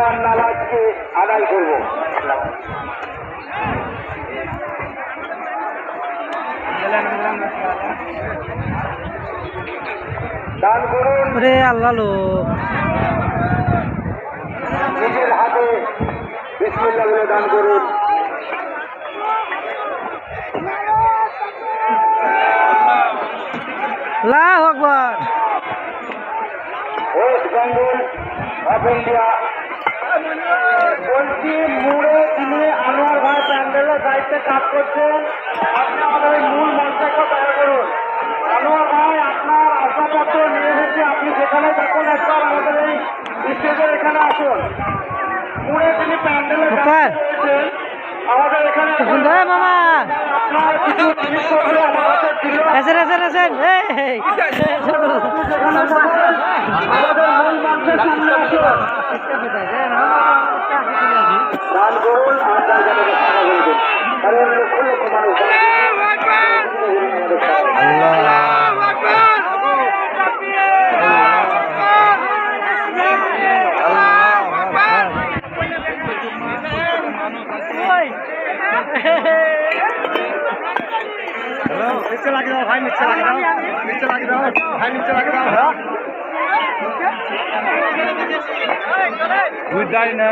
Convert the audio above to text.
আমার নামাজকে আদায় করব। দান করুন আল্লাহ লোক নিজের হাতে বিসমিল্লাহ বলে দান করুন। আল্লাহু আকবার। ওয়েস্ট বেঙ্গল অফ ইন্ডিয়া বলছি মুড়ে তিনি আনোয়ার ভাই প্যান্ডেলের দায়িত্বে কাজ করছেন। আপনি আমাদের ওই মূল মঞ্চকে দয়া করুন। আনোয়ার ভাই আপনার আসবাবপত্র নিয়ে এসেছি, আপনি যেখানে থাকুন একবার আমাদের এই স্টেজের এখানে আসুন। মুড়ে তিনি প্যান্ডেলের দায়িত্বে রয়েছেন আমাদের এখানে। মামা আপনার কিছু জিনিসপত্র আমার হাতে ছিল। আসেন আসেন আসেন আমাদের মূল মঞ্চের সামনে আসুন। দান করুন আর জায়গাটাকে সারা করবেন, কারণ লক্ষ লক্ষ মানুষ নিচে লাগে দাও ভাই, নিচে লাগে দাও, নিচে লাগে দাও ভাই, নিচে লাগে দাও। বুঝাই না।